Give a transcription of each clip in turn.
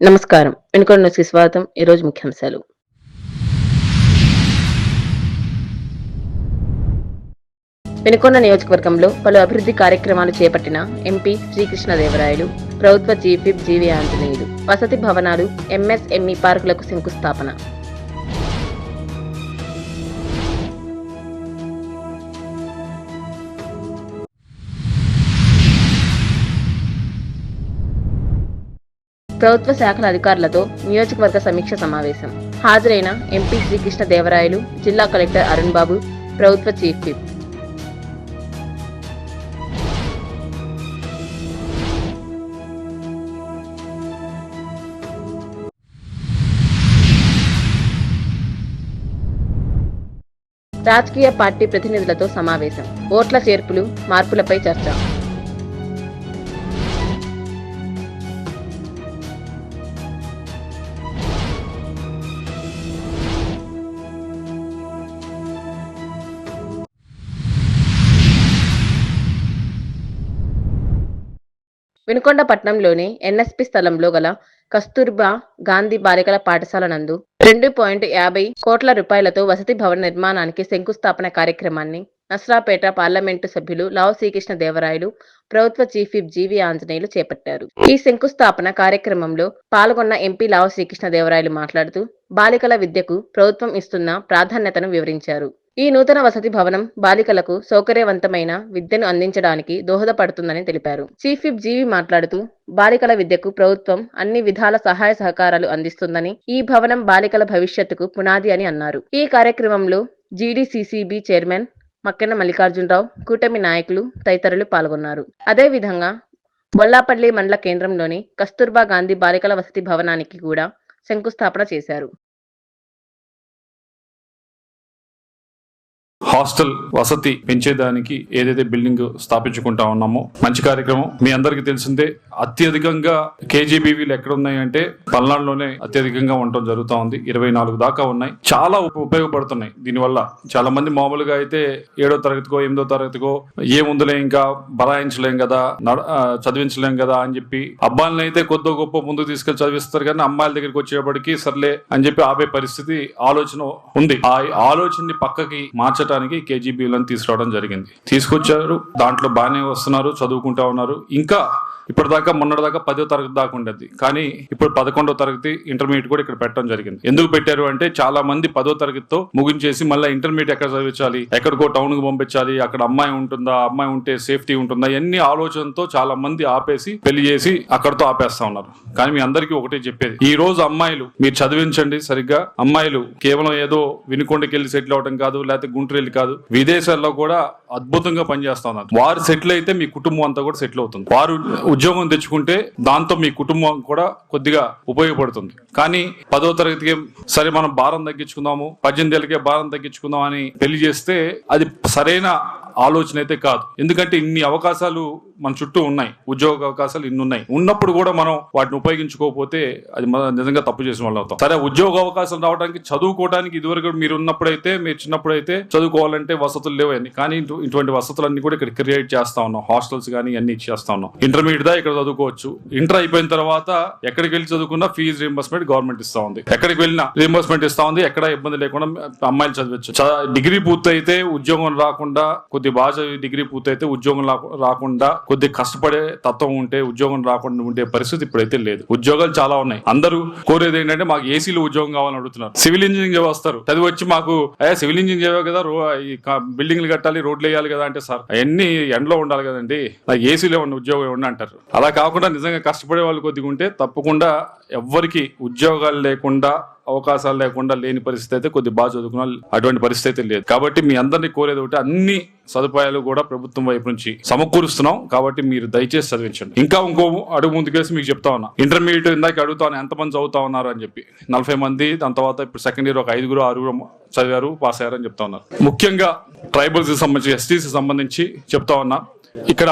నమస్కారం. వినుకొండ న్యూస్‌కి స్వాగతం. ఈరోజు ముఖ్యాంశాలు. వినుకొండ నియోజకవర్గంలో పలు అభివృద్ధి కార్యక్రమాలు చేపట్టిన ఎంపీ శ్రీకృష్ణదేవరాయలు, ప్రభుత్వ చీఫ్ విప్ జీవీ ఆంజనేయులు, వసతి భవనాలు, ఎంఎస్ఎంఈ పార్కులకు శంకుస్థాపన. ప్రభుత్వ శాఖల అధికారులతో నియోజకవర్గ సమీక్ష సమావేశం. హాజరైన ఎంపీ శ్రీకృష్ణదేవరాయలు, జిల్లా కలెక్టర్ అరుణ్ బాబు, ప్రభుత్వ చీఫ్ విప్. రాజకీయ పార్టీ ప్రతినిధులతో సమావేశం. ఓట్ల చేర్పులు, మార్పులపై చర్చ. వినుకొండ పట్టణంలోని ఎన్ఎస్పి స్థలంలో గల కస్తూర్బా గాంధీ బాలికల పాఠశాల నందు 2.50 కోట్ల రూపాయలతో వసతి భవన నిర్మాణానికి శంకుస్థాపన కార్యక్రమాన్ని నస్రాపేట పార్లమెంటు సభ్యులు లావు శ్రీకృష్ణదేవరాయలు, ప్రభుత్వ చీఫ్ విప్ జీవీ ఆంజనేయులు చేపట్టారు. ఈ శంకుస్థాపన కార్యక్రమంలో పాల్గొన్న ఎంపీ లావు శ్రీకృష్ణదేవరాయలు మాట్లాడుతూ బాలికల విద్యకు ప్రభుత్వం ఇస్తున్న ప్రాధాన్యతను వివరించారు. ఈ నూతన వసతి భవనం బాలికలకు సౌకర్యవంతమైన విద్యను అందించడానికి దోహదపడుతుందని తెలిపారు. చీఫ్ విప్ జీవీ మాట్లాడుతూ బాలికల విద్యకు ప్రభుత్వం అన్ని విధాల సహాయ సహకారాలు అందిస్తుందని, ఈ భవనం బాలికల భవిష్యత్తుకు పునాది అని అన్నారు. ఈ కార్యక్రమంలో జీడీసీసీబీ చైర్మన్ మక్కెన మల్లికార్జునరావు, కూటమి నాయకులు తదితరులు పాల్గొన్నారు. అదేవిధంగా బొల్లాపల్లి మండల కేంద్రంలోని కస్తూర్బా గాంధీ బాలికల వసతి భవనానికి కూడా శంకుస్థాపన చేశారు. హాస్టల్ వసతి పెంచేదానికి ఏదైతే బిల్డింగ్ స్థాపించుకుంటా ఉన్నామో మంచి కార్యక్రమం. మీ అందరికి తెలిసిందే, అత్యధికంగా కేజీబీవీలు ఎక్కడ ఉన్నాయంటే పల్నాడులోనే అత్యధికంగా ఉండటం జరుగుతూ ఉంది. 24 దాకా ఉన్నాయి. చాలా ఉపయోగపడుతున్నాయి. దీనివల్ల చాలా మంది మామూలుగా అయితే 7వ తరగతికో 8వ తరగతికో ఏముందులే ఇంకా బరాయించలేం కదా, చదివించలేం కదా అని చెప్పి అబ్బాయిలను అయితే కొద్దో గొప్ప ముందుకు తీసుకెళ్లి చదివిస్తారు, కానీ అమ్మాయిల దగ్గరికి వచ్చేప్పటికి సర్లే అని చెప్పి ఆపే పరిస్థితి ఆలోచన ఉంది. ఆ ఆలోచనని పక్కకి మార్చడానికి కేజీబీలను తీసుకురావడం జరిగింది. తీసుకొచ్చారు, దాంట్లో బాగానే వస్తున్నారు, చదువుకుంటా ఉన్నారు. ఇంకా ఇప్పటిదాకా మొన్నటిదాకా 10వ తరగతి దాకా ఉండేది, కానీ ఇప్పుడు 11వ తరగతి ఇంటర్మీడియట్ కూడా ఇక్కడ పెట్టడం జరిగింది. ఎందుకు పెట్టారు అంటే చాలా మంది 10వ తరగతితో ముగించేసి మళ్ళీ ఇంటర్మీడియట్ ఎక్కడ చదివించాలి, ఎక్కడికో టౌన్ కు పంపించాలి, అక్కడ అమ్మాయి ఉంటుందా, అమ్మాయి ఉంటే సేఫ్టీ ఉంటుందా, ఎన్ని ఆలోచనతో చాలా మంది ఆపేసి పెళ్లి చేసి అక్కడతో ఆపేస్తా ఉన్నారు. కానీ మీ అందరికీ ఒకటే చెప్పేది, ఈ రోజు అమ్మాయిలు మీరు చదివించండి సరిగ్గా. అమ్మాయిలు కేవలం ఏదో వినుకొండకి వెళ్ళి సెటిల్ అవడం కాదు, లేకపోతే గుంటూరు వెళ్ళి కాదు, విదేశాల్లో కూడా అద్భుతంగా పనిచేస్తా ఉన్నారు. వారు సెటిల్ అయితే మీ కుటుంబం అంతా కూడా సెటిల్ అవుతుంది. వారు ఉద్యోగం తెచ్చుకుంటే దాంతో మీ కుటుంబం కూడా కొద్దిగా ఉపయోగపడుతుంది. కానీ 10వ తరగతికి సరే మనం భారం తగ్గించుకుందాము, 18 ఏళ్ళకే భారం తగ్గించుకుందాం అని పెళ్లి చేస్తే అది సరైన ఆలోచన అయితే కాదు. ఎందుకంటే ఇన్ని అవకాశాలు మన చుట్టూ ఉన్నాయి, ఉద్యోగ అవకాశాలు ఇన్ని ఉన్నాయి. ఉన్నప్పుడు కూడా మనం వాటిని ఉపయోగించుకోకపోతే అది నిజంగా తప్పు చేసిన వాళ్ళు అవుతాం. సరే, ఉద్యోగ అవకాశాలు రావడానికి చదువుకోవడానికి ఇదివరకు మీరు ఉన్నప్పుడైతే, మీరు చిన్నప్పుడైతే చదువుకోవాలంటే వసతులు లేవని, కానీ ఇటువంటి వసతులన్నీ కూడా ఇక్కడ క్రియేట్ చేస్తా ఉన్నాం. హాస్టల్స్ కానీ అన్ని ఇచ్చేస్తా ఉన్నాం. ఇంటర్మీడియట్ దా ఇక్కడ చదువుకోవచ్చు. ఇంటర్ అయిపోయిన తర్వాత ఎక్కడికి వెళ్ళి చదువుకున్నా ఫీజు రీంబర్స్మెంట్ గవర్నమెంట్ ఇస్తా ఉంది. ఎక్కడికి వెళ్ళినా రీంబర్స్మెంట్ ఇస్తా ఉంది. ఎక్కడ ఇబ్బంది లేకుండా అమ్మాయిలు చదవచ్చు. డిగ్రీ పూర్తయితే ఉద్యోగం రాకుండా, కొద్ది బాగా డిగ్రీ పూర్తయితే ఉద్యోగం రాకుండా, కొద్ది కష్టపడే తత్వం ఉంటే ఉద్యోగం రాకుండా ఉండే పరిస్థితి ఇప్పుడైతే లేదు. ఉద్యోగాలు చాలా ఉన్నాయి. అందరూ కోరేది ఏంటంటే మాకు ఏసీలో ఉద్యోగం కావాలని అడుగుతున్నారు. సివిల్ ఇంజనీరింగ్ వస్తారు, చదివి వచ్చి మాకు సివిల్ ఇంజనీరింగ్ చేయవు కదా, బిల్డింగ్లు కట్టాలి, రోడ్లు వేయాలి కదా అంటే, సార్ అవన్నీ ఎండలో ఉండాలి కదండి, నాకు ఏసీలో ఉన్న ఉద్యోగం ఇవ్వండి అంటారు. అలా కాకుండా నిజంగా కష్టపడే వాళ్ళు కొద్దిగా ఉంటే తప్పకుండా ఎవ్వరికి ఉద్యోగాలు లేకుండా, అవకాశాలు లేకుండా లేని పరిస్థితి అయితే కొద్ది బాగా చదువుకున్న అటువంటి పరిస్థితి అయితే లేదు. కాబట్టి మీ అందరినీ కోరేది ఒకటి, అన్ని సదుపాయాలు కూడా ప్రభుత్వం వైపు నుంచి సమకూరుస్తున్నాం. కాబట్టి మీరు దయచేసి చదివించండి. ఇంకా ఇంకో అడుగు ముందుకేసి మీకు చెప్తా ఉన్నా, ఇంటర్మీడియట్ ఇందాక అడుగుతాను ఎంతమంది చదువుతా ఉన్నారు అని చెప్పి. 40 మంది, దాని తర్వాత ఇప్పుడు సెకండ్ ఇయర్ ఒక 5 6 చదివారు, పాస్ అయ్యారని చెప్తా ఉన్నారు. ముఖ్యంగా ట్రైబల్స్ కి సంబంధించి, ఎస్టీస్ కి సంబంధించి చెప్తా ఉన్నా, ఇక్కడ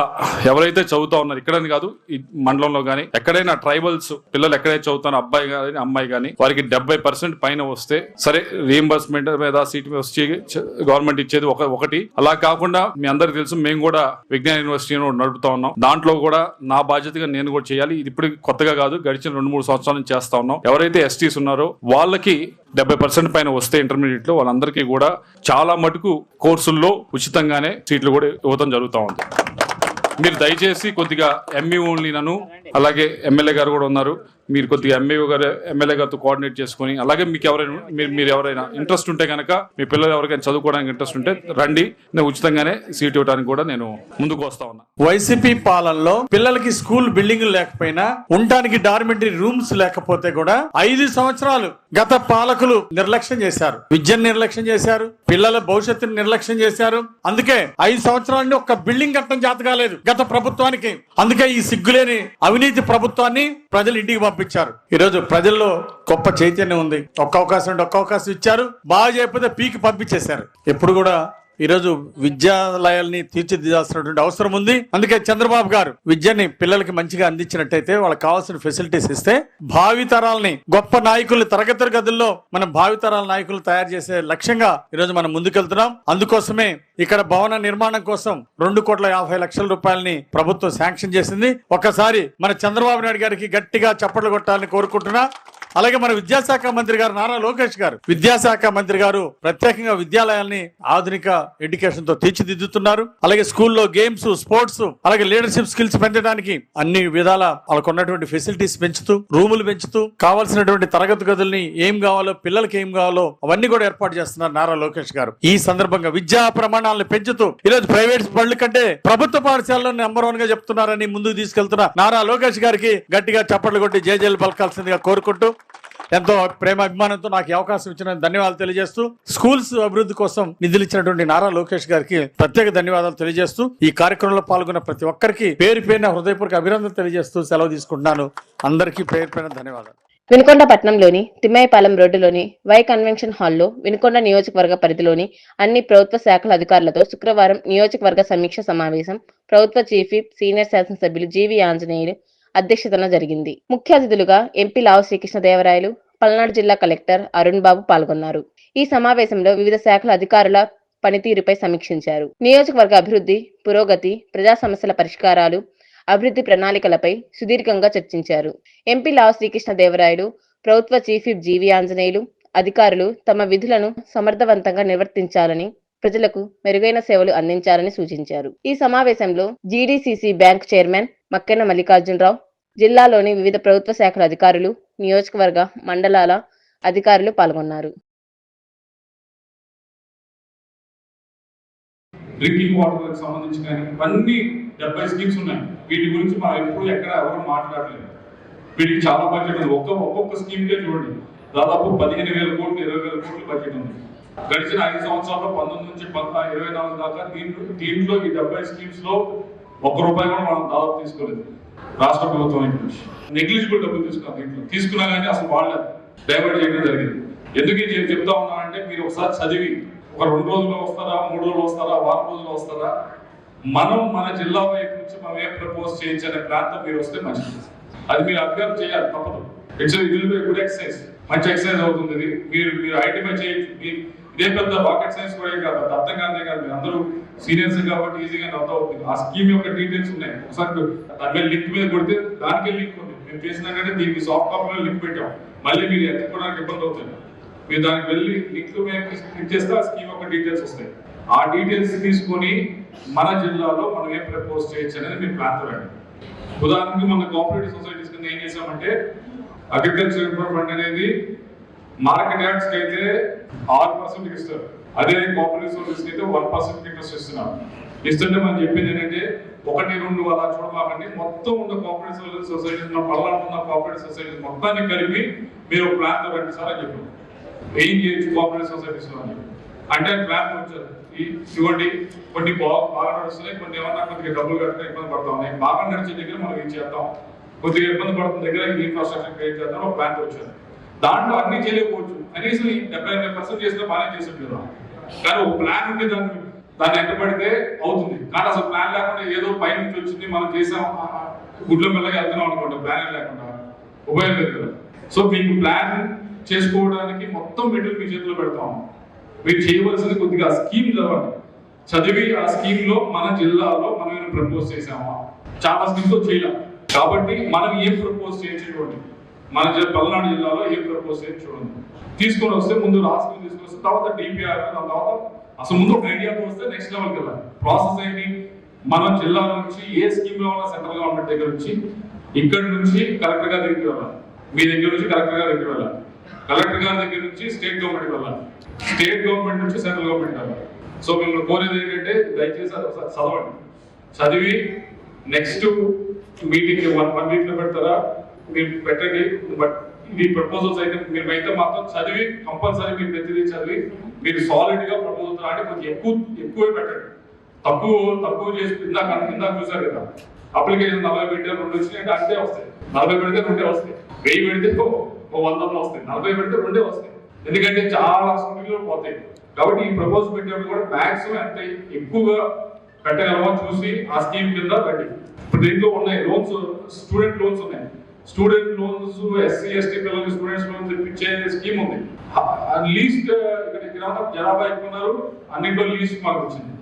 ఎవరైతే చదువుతా ఉన్నారు, ఇక్కడని కాదు ఈ మండలంలో కానీ ఎక్కడైనా ట్రైబల్స్ పిల్లలు ఎక్కడైతే చదువుతారో అబ్బాయి కానీ అమ్మాయి కానీ వారికి 70% పైన వస్తే సరే రీఎంబర్స్మెంట్ మీద సీట్ వచ్చి గవర్నమెంట్ ఇచ్చేది ఒకటి. అలా కాకుండా మీ అందరికి తెలుసు, మేము కూడా విజ్ఞాన యూనివర్సిటీ నడుపుతా ఉన్నాం. దాంట్లో కూడా నా బాధ్యతగా నేను కూడా చేయాలి. ఇది ఇప్పుడు కొత్తగా కాదు, గడిచిన 2-3 సంవత్సరాల నుంచి చేస్తా ఉన్నాం. ఎవరైతే ఎస్టీస్ ఉన్నారో వాళ్ళకి 70% పైన వస్తే ఇంటర్మీడియట్ లో వాళ్ళందరికీ కూడా చాలా మటుకు కోర్సుల్లో ఉచితంగానే సీట్లు కూడా ఇవ్వడం జరుగుతూ ఉంది. మీరు దయచేసి కొద్దిగా ఎంఈ ఓన్లీ నన్ను, అలాగే ఎమ్మెల్యే గారు కూడా ఉన్నారు, మీరు కొద్దిగా ఎమ్మెల్యే గారితో కోఆర్డినేట్ చేసుకుని, అలాగే మీకు ఎవరైనా మీరు ఎవరైనా ఇంట్రెస్ట్ ఉంటే కనుక మీ పిల్లలు ఎవరికైనా చదువుకోవడానికి ఇంట్రెస్ట్ ఉంటే రండి, నేను ఉచితంగానే సీట్ ఇవ్వడానికి కూడా నేను ముందుకు వస్తా ఉన్నా. వైసీపీ పాలనలో పిల్లలకి స్కూల్ బిల్డింగ్ లేకపోయినా, ఉండటానికి డార్మెంటరీ రూమ్స్ లేకపోతే కూడా 5 సంవత్సరాలు గత పాలకులు నిర్లక్ష్యం చేశారు. విద్యను నిర్లక్ష్యం చేశారు, పిల్లల భవిష్యత్తును నిర్లక్ష్యం చేశారు. అందుకే 5 సంవత్సరాల ఒక్క బిల్డింగ్ కట్టడం చేత కాలేదు గత ప్రభుత్వానికి. అందుకే ఈ సిగ్గులేని అవినీతి ప్రభుత్వాన్ని ప్రజలు ఇంటికి పంపించారు. ఈ రోజు ప్రజల్లో గొప్ప చైతన్యం ఉంది. ఒక్క అవకాశం ఇచ్చారు, బాగా చేయకపోతే పీకి పంపించేశారు. ఎప్పుడు కూడా ఈరోజు విద్యాలయాల్ని తీర్చిదిద్దాల్సినటువంటి అవసరం ఉంది. అందుకే చంద్రబాబు గారు విద్యని పిల్లలకి మంచిగా అందించినట్టయితే, వాళ్ళకి కావాల్సిన ఫెసిలిటీస్ ఇస్తే, భావితరాలని గొప్ప నాయకులు తరగతి గదుల్లో మనం భావితరాల నాయకులు తయారు చేసే లక్ష్యంగా ఈరోజు మనం ముందుకెళ్తున్నాం. అందుకోసమే ఇక్కడ భవన నిర్మాణం కోసం 2,50,00,000 రూపాయలని ప్రభుత్వం శాంక్షన్ చేసింది. ఒక్కసారి మన చంద్రబాబు నాయుడు గారికి గట్టిగా చప్పట్లు కొట్టాలని కోరుకుంటున్నా. అలాగే మన విద్యాశాఖ మంత్రి గారు నారా లోకేష్ గారు, విద్యాశాఖ మంత్రి గారు ప్రత్యేకంగా విద్యాలయాల్ని ఆధునిక ఎడ్యుకేషన్ తో తీర్చిదిద్దుతున్నారు. అలాగే స్కూల్లో గేమ్స్, స్పోర్ట్స్, అలాగే లీడర్షిప్ స్కిల్స్ పెంచడానికి అన్ని విధాల వాళ్ళకు ఉన్నటువంటి ఫెసిలిటీస్ పెంచుతూ, రూములు పెంచుతూ, కావాల్సినటువంటి తరగతి గదుల్ని ఏం కావాలో, పిల్లలకి ఏం కావాలో అవన్నీ కూడా ఏర్పాటు చేస్తున్నారు నారా లోకేష్ గారు. ఈ సందర్భంగా విద్యా ప్రమాణాలను పెంచుతూ ఈరోజు ప్రైవేట్ బడుల కంటే ప్రభుత్వ పాఠశాలలో నెంబర్ 1 గా చెప్తున్నారని ముందుకు తీసుకెళ్తున్న నారా లోకేష్ గారికి గట్టిగా చప్పట్లు కొట్టి జయజయలు పలకాల్సిందిగా కోరుకుంటూ, ఎంతో ప్రేమ అభిమానంతో నాకు అవకాశం ఇచ్చిన ధన్యవాదాలు తెలియజేస్తూ, స్కూల్స్ అభివృద్ధి కోసం నిధులు ఇచ్చినటువంటి నారా లోకేష్ గారికి ప్రత్యేక ధన్యవాదాలు తెలియజేస్తూ, ఈ కార్యక్రమంలో పాల్గొన్న ప్రతి ఒక్కరికి పేరు పేరున హృదయపూర్వక అభినందనలు తెలియజేస్తూ సెలవు తీసుకుంటున్నాను. అందరికీ పేరు పేరున ధన్యవాదాలు. వినుకొండ పట్టణంలోని తిమ్మాయిపాలెం రోడ్డులోని వై కన్వెన్షన్ హాల్లో వినుకొండ నియోజకవర్గ పరిధిలోని అన్ని ప్రభుత్వ శాఖల అధికారులతో శుక్రవారం నియోజకవర్గ సమీక్ష సమావేశం ప్రభుత్వ చీఫ్ విప్, సీనియర్ శాసనసభ్యులు జీవి ఆంజనేయులు అధ్యక్షతన జరిగింది. ముఖ్య అతిథులుగా ఎంపీ లావు శ్రీకృష్ణదేవరాయలు, పల్నాడు జిల్లా కలెక్టర్ అరుణ్ బాబు పాల్గొన్నారు. ఈ సమావేశంలో వివిధ శాఖల అధికారుల పనితీరుపై సమీక్షించారు. నియోజకవర్గ అభివృద్ధి, పురోగతి, ప్రజా సమస్యల పరిష్కారాలు, అభివృద్ధి ప్రణాళికలపై సుదీర్ఘంగా చర్చించారు. ఎంపీ లావు శ్రీకృష్ణదేవరాయలు, ప్రభుత్వ చీఫ్ విప్ జీవి ఆంజనేయులు అధికారులు తమ విధులను సమర్థవంతంగా నిర్వర్తించాలని, ప్రజలకు మెరుగైన సేవలు అందించాలని సూచించారు. ఈ సమావేశంలో GDCC bank chairman Makkena Mallikarjunarao, జిల్లాలోని వివిధ ప్రభుత్వ శాఖల అధికారులు, నియోజకవర్గ మండలాల అధికారులు పాల్గొన్నారు. డ్రింకింగ్ వాటర్ సంబంధించి కానీ అన్ని 70 స్కీమ్స్ ఉన్నాయి. వీటి గురించి మనం ఎప్పుడు ఎక్కడ ఎవరు మాట్లాడలేదు. వీటికి చాలా బడ్జెట్ ఉంది. ఒక్కొక్క స్కీమ్కే చూడండి, దాదాపు 15,000 కోట్లు, 20,000 కోట్లు బడ్జెట్ ఉంది. గడిచిన 5 సంవత్సరాల్లో 19 నుంచి 24 దాకా దీంట్లో ఈ 70 స్కీమ్స్ లో ₹1 కూడా మనం దాదాపు తీసుకోలేదు. రాష్ట్ర ప్రభుత్వం నుంచి నెగ్లిజిబుల్ డబ్బులు తీసుకున్నాం. దీంట్లో తీసుకున్నా కానీ అసలు వాళ్ళ డైవర్ట్ చేయడం జరిగింది. ఎందుకు చెప్తా ఉన్నానంటే, మీరు ఒకసారి చదివి ఒక 2 రోజుల్లో వస్తారా, 3 రోజులు వస్తారా, వారం రోజుల్లో వస్తారా, మనం మన జిల్లా వైపు నుంచి మనం ఏం ప్రపోజ్ చేయించనే ప్లాన్తో మీరు వస్తే మంచిది. అది మీరు అబ్జర్వ్ చేయాలి, తప్పదు. ఇట్స్ గుడ్ ఎక్సర్సైజ్, మంచి ఎక్సర్సైజ్ అవుతుంది. మీరు ఐడెంటిఫై చేయండి. ఇదే పెద్ద రాకెట్ సైన్స్ కూడా కాదు, అర్థం కాదే కాదు. మీరు అందరూ సీనియర్స్ కాబట్టి ఈజీగా అర్థం అవుతుంది. ఆ స్కీమ్ యొక్క డీటెయిల్స్ ఉన్నాయి. ఒకసారి దాని మీద లింక్ మీద కొడితే దానికే లింక్ ఉంది. మేము చేసినా కానీ దీనికి సాఫ్ట్ కాపీలో లింక్ పెట్టాం. మళ్ళీ మీరు ఎత్తుకోవడానికి ఇబ్బంది అవుతుంది. మీరు దానికి వెళ్ళి లింక్ క్లిక్ చేస్తే ఆ స్కీమ్ యొక్క డీటెయిల్స్ వస్తాయి. ఆ డీటెయిల్స్ తీసుకొని మన జిల్లాలో మనం ఏం ప్రపోజ్ చేయొచ్చు అనేది మీరు ప్లాన్ రండి. ఉదాహరణకి మన కోఆపరేటివ్ సొసైటీస్ కింద ఏం చేసామంటే, అగ్రికల్చర్ ఇన్ఫ్రా ఫండ్ అనేది మార్కెట్ యార్డ్స్ కి అయితే 6% ఇస్తారు. అదే కోఆపరేటివ్ సొసైటీస్ అయితే 1% ఇంట్రెస్ట్ ఇస్తున్నారు. ఇస్తుంటే మనం చెప్పింది ఏంటంటే, 1-2 అలా చూడమాకండి. మొత్తం ఉన్న కోఆపరేటివ్ సొసైటీస్, మన పల్నాడు ఉన్న కోఆపరేటివ్ సొసైటీస్ మొత్తాన్ని కలిపి మీరు ప్లాన్ తో రండి సార్ అని చెప్పారు. ఏం చేయొచ్చు కోఆపరేటివ్ సొసైటీస్ లో అని అంటే ప్లాన్ వచ్చారు. ఇవ్వండి, కొన్ని బాగా నడుస్తున్నాయి, కొన్ని ఏమన్నా కొద్దిగా డబ్బులు కట్టుకుని ఇబ్బంది పడతా ఉన్నాయి. బాగా నడిచే దగ్గర మనం ఏం చేద్దాం, కొద్దిగా ఇబ్బంది పడుతున్న దగ్గర ఇన్ఫ్రాస్ట్రక్చర్ క్రియేట్ చేద్దాం ఒక ప్లాన్ వచ్చారు. దాంట్లో అన్ని చేయలేకపోవచ్చు, కనీసం 75% చేసినా బాగానే చేస్తుంటారు. కానీ ఒక ప్లాన్ ఉంటే దాన్ని దాన్ని ఎంటబడితే అవుతుంది. కానీ అసలు ప్లాన్ లేకుండా ఏదో పై నుంచి వచ్చింది మనం చేసాం గుడ్ల మెల్లగా వెళ్తున్నాం అనుకోండి, ప్లాన్ లేకుండా ఉపయోగం లేదు కదా. సో మీకు ప్లాన్ చేసుకోవడానికి మొత్తం మెటీరియల్ మీ చేతిలో పెడతాం. మీరు చేయవలసింది కొద్దిగా స్కీమ్ చదివి ఆ స్కీమ్ లో మన జిల్లాలో మనం ఏమైనా ప్రపోజ్ చేసామా, చాలా స్కీమ్తో చేయలేం కాబట్టి మనం ఏం ప్రపోజ్ చేయొచ్చు చూడండి. మన పల్నాడు జిల్లాలో ఏం ప్రపోజ్ చేయొచ్చు చూడండి, తీసుకొని వస్తే ముందు రాష్ట్రం తీసుకొని వస్తే తర్వాత డిపిఆర్, దాని తర్వాత అసలు ముందు ఒక ఐడియాతో వస్తే నెక్స్ట్ లెవెల్కి వెళ్ళాలి. ప్రాసెస్ ఏంటి, మన జిల్లా నుంచి ఏ స్కీమ్ లో ఉన్న సెంట్రల్ గవర్నమెంట్ దగ్గర నుంచి ఇక్కడి నుంచి కలెక్టర్ గారి దగ్గరికి వెళ్ళాలి, మీ దగ్గర నుంచి కలెక్టర్ గారి దగ్గరికి వెళ్ళాలి, కలెక్టర్ గారి దగ్గర నుంచి స్టేట్ గవర్నమెంట్కి వెళ్ళాలి, స్టేట్ గవర్నమెంట్ నుంచి సెంట్రల్ గవర్నమెంట్ వెళ్ళాలి. సో మిమ్మల్ని కోరేది ఏంటంటే దయచేసి అది ఒకసారి చదవండి, చదివి నెక్స్ట్ మీటింగ్ 1 వీక్ లో పెడతారా మీరు పెట్టండి. బట్ ఇది ప్రపోజల్స్ అయితే మీరు అయితే మాత్రం చదివి కంపల్సరీ మీరు ప్రతిదీ చదివి మీరు సాలిడ్ గా ప్రపోజల్స్ అంటే కొంచెం ఎక్కువే పెట్టండి. తక్కువ చేసి ఇందాక చూసారు కదా, అప్లికేషన్ 40 పెడితే 2 వచ్చినాయి అంటే అంతే వస్తాయి, 40 పెడితే 2 వస్తాయి, 1000 పెడితే 100 వస్తాయి, 40 పెడితే 2 వస్తాయి. ఎందుకంటే చాలా స్కూల్లో పోతాయి. కాబట్టి ఈ ప్రపోజల్ పెట్టేప్పుడు కూడా మ్యాక్సిమం ఎంత ఎక్కువగా పెట్టగలమో చూసి ఆ స్కీమ్ కింద రండి. ఇప్పుడు దీంట్లో ఉన్నాయి లోన్స్, స్టూడెంట్ లోన్స్ ఉన్నాయి. స్టూడెంట్ లోన్స్ ఎస్సీ ఎస్టీ పిల్లలకి స్టూడెంట్స్ లోన్స్ ఇప్పించే స్కీమ్ ఉంది. లీస్ట్ ఇక్కడ జనాభా ఎక్కువ ఉన్నారు, అన్నింటిలో లీస్ట్ మాకు వచ్చింది.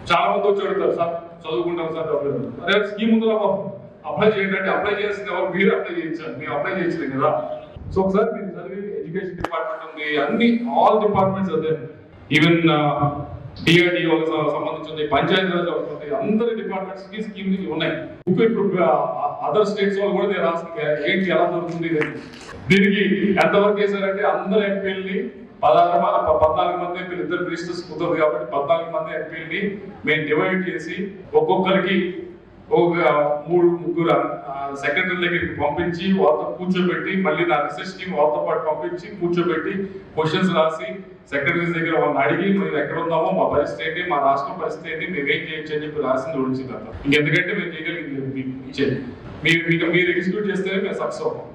చాలా మంది వచ్చి అడుగుతారు, సార్ చదువుకుంటారు సార్ డబ్బులు, అరే స్కీమ్ ఉందా అప్లై చేయండి అంటే అప్లై చేసింది ఎవరు, మీరు అప్లై చేయించారు, మేము అప్లై చేయించలేదు కదా. సో ఒకసారి మీరు చదివి ఎడ్యుకేషన్ డిపార్ట్మెంట్ ఉంది, అన్ని ఆల్ డిపార్ట్మెంట్స్ అదే, ఈవెన్ డిఆర్డిఓ సంబంధించింది, పంచాయతీరాజ్ అవుతుంది, అందరి డిపార్ట్మెంట్స్ కి స్కీమ్ ఉన్నాయి. ఇప్పుడు అదర్ స్టేట్స్ వాళ్ళు కూడా రాష్ట్రం ఏంటి ఎలా జరుగుతుంది దీనికి ఎంతవరకు చేశారంటే అందరు ఎంపీలని 14 మంది ఎంపీలు, 2 మినిస్టర్స్ కుదరదు కాబట్టి 14 మంది ఎంపీలని మేము డివైడ్ చేసి ఒక్కొక్కరికి ఒక 3-4 సెక్రటరీ దగ్గరికి పంపించి వాళ్ళతో కూర్చోబెట్టి, మళ్ళీ నా రీసెర్చ్ టీమ్ వాళ్ళతో పాటు పంపించి కూర్చోబెట్టి క్వశ్చన్స్ రాసి సెక్రటరీస్ దగ్గర వాళ్ళని అడిగి మేము ఎక్కడ ఉన్నామో, మా పరిస్థితి ఏంటి, మా రాష్ట్రం పరిస్థితి ఏంటి, మేమేం చేయొచ్చు అని చెప్పి రాసింది ఓడించిన తర్వాత ఇంకెందుకంటే మేము చేయగలిగింది ఇచ్చేది. మీరు ఎగ్జిక్యూట్ చేస్తేనే మేము సక్సెస్ అవుతాం.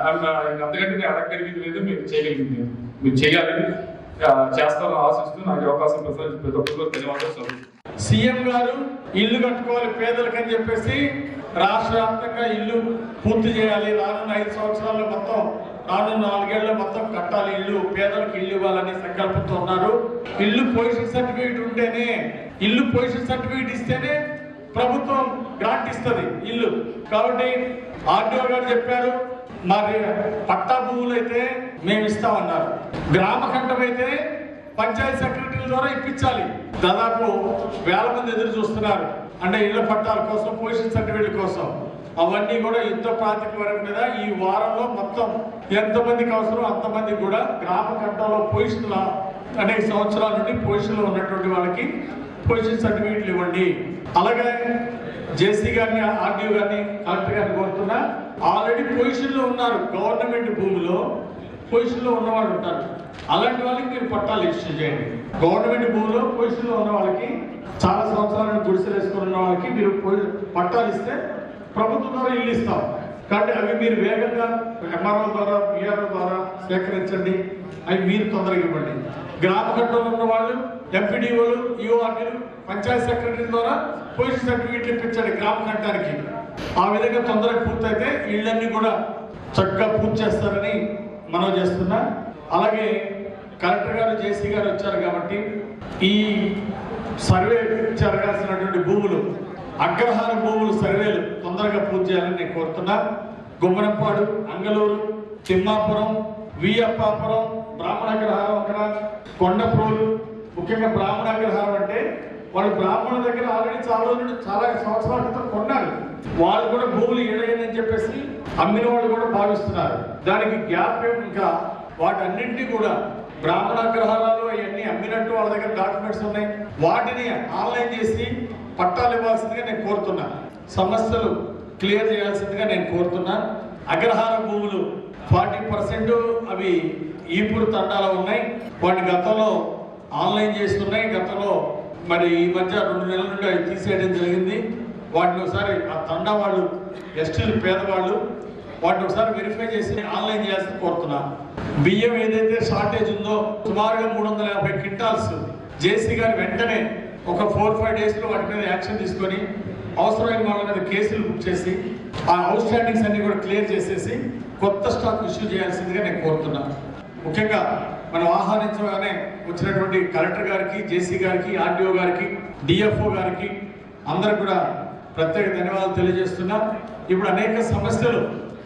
అంతకంటే నేను అడగగలిగింది లేదు, మీరు చేయగలిగింది మీరు చేయాలి, చేస్తారని ఆశిస్తూ నాకు అవకాశం ప్రతి ఒక్కరు ధన్యవాదాలు. సీఎం గారు ఇల్లు కట్టుకోవాలి పేదలకని చెప్పేసి రాష్ట్ర వ్యాప్తంగా ఇల్లు పూర్తి చేయాలి, రానున్న 5 సంవత్సరాల్లో మొత్తం, రానున్న 4 ఏళ్లలో మొత్తం కట్టాలి, ఇల్లు పేదలకు ఇల్లు ఇవ్వాలని సంకల్పంతో ఉన్నారు. ఇల్లు పొజిషన్ సర్టిఫికేట్ ఉంటేనే, ఇల్లు పొజిషన్ సర్టిఫికేట్ ఇస్తేనే ప్రభుత్వం గ్రాంట్ ఇస్తుంది ఇల్లు. కాబట్టి ఆర్డీఓ గారు చెప్పారు, మరి పట్టా భూములు అయితే మేము ఇస్తామన్నారు, గ్రామ కంఠం అయితే పంచాయతీ సెక్రటరీల ద్వారా ఇప్పించాలి. దాదాపు 1000 మంది ఎదురు చూస్తున్నారు, అంటే ఇళ్ల పట్టాల కోసం, పొజిషన్ సర్టిఫికేట్ కోసం. అవన్నీ కూడా యుద్ధ ప్రాతిపదిక మీద ఈ వారంలో మొత్తం ఎంతమందికి అవసరం అంతమంది కూడా గ్రామ కట్టాలో పొజిషన్ల అనేక సంవత్సరాల నుండి పొజిషన్లో ఉన్నటువంటి వాళ్ళకి పొజిషన్ సర్టిఫికేట్లు ఇవ్వండి. అలాగే జేసీ గారిని, ఆర్డీఓ గారిని, కలెక్టర్ గారిని కోరుతున్నా, ఆల్రెడీ పొజిషన్లో ఉన్నారు, గవర్నమెంట్ భూమిలో పొజిషన్లో ఉన్నవాళ్ళు ఉంటారు, అలాంటి వాళ్ళకి మీరు పట్టాలు ఇష్యూ చేయండి. గవర్నమెంట్ భూమిలో పొజిషన్లో ఉన్న వాళ్ళకి, చాలా సంవత్సరాలను గుడిసెలు వేసుకుని ఉన్న వాళ్ళకి మీరు పట్టాలు ఇస్తే ప్రభుత్వం ద్వారా ఇల్లు ఇస్తాం. కాబట్టి అవి మీరు వేగంగా ఎంఆర్ఓ ద్వారా, పిఆర్ఓ ద్వారా సేకరించండి, అవి మీరు తొందరగా ఇవ్వండి. గ్రామ కట్టలో ఉన్న వాళ్ళు, ఎంపీడీఓలు, ఈఓఆర్డీలు, పంచాయతీ సెక్రటరీ ద్వారా పొజిషన్ సర్టిఫికేట్లు ఇప్పించండి గ్రామ కట్టానికి. ఆ విధంగా తొందరగా పూర్తయితే ఇళ్ళన్నీ కూడా చక్కగా పూర్తి చేస్తారని మనం చేస్తున్నా. అలాగే కలెక్టర్ గారు, జేసీ గారు వచ్చారు కాబట్టి ఈ సర్వే జరగాల్సినటువంటి భూములు, అగ్రహార భూములు సర్వేలు తొందరగా పూర్తి చేయాలని నేను కోరుతున్నా. గుమ్మనంపాడు, అంగలూరు, తిమ్మాపురం, వియప్పాపురం, బ్రాహ్మణాగ్రహారం, అక్కడ కొండప్రోలు, ముఖ్యంగా బ్రాహ్మణాగ్రహారం అంటే వాళ్ళు బ్రాహ్మణుల దగ్గర ఆల్రెడీ చాలా సంవత్సరాల క్రితం కొన్నారు, వాళ్ళు కూడా భూములు ఏడని చెప్పేసి అమ్మిన వాళ్ళు కూడా భావిస్తున్నారు. దానికి గ్యాప్ ఇంకా వాటన్నింటినీ కూడా బ్రాహ్మణాగ్రహారాలు అవన్నీ అమ్మినట్టు వాళ్ళ దగ్గర డాక్యుమెంట్స్ ఉన్నాయి, వాటిని ఆన్లైన్ చేసి పట్టాలు ఇవ్వాల్సిందిగా నేను కోరుతున్నా. సమస్యలు క్లియర్ చేయాల్సిందిగా నేను కోరుతున్నా. అగ్రహార భూములు 40% అవి ఈపూరు తండాలో ఉన్నాయి, వాటి గతంలో ఆన్లైన్ చేస్తున్నాయి. గతంలో మరి ఈ మధ్య 2 నెలల నుండి అవి తీసేయడం జరిగింది. వాటిని ఒకసారి ఆ తండా వాళ్ళు, ఎస్టీలు, పేదవాళ్ళు, వాటిని ఒకసారి వెరిఫై చేసి ఆన్లైన్ చేయాల్సి కోరుతున్నా. బియ్యం ఏదైతే షార్టేజ్ ఉందో సుమారుగా 350 క్వింటాల్స్ జేసీ గారు వెంటనే ఒక 4-5 డేస్లో వాటి మీద యాక్షన్ తీసుకొని అవసరమైన వాళ్ళ మీద కేసులు బుక్ చేసి ఆ అవుట్ స్టాండింగ్స్ అన్ని కూడా క్లియర్ చేసేసి కొత్త స్టాక్ ఇష్యూ చేయాల్సిందిగా నేను కోరుతున్నాను. ముఖ్యంగా మనం ఆహ్వానించగానే వచ్చినటువంటి కలెక్టర్ గారికి, జేసీ గారికి, ఆర్డీఓ గారికి, డిఎఫ్ఓ గారికి అందరికి కూడా ప్రత్యేక ధన్యవాదాలు తెలియజేస్తున్నా. ఇప్పుడు అనేక సమస్యలు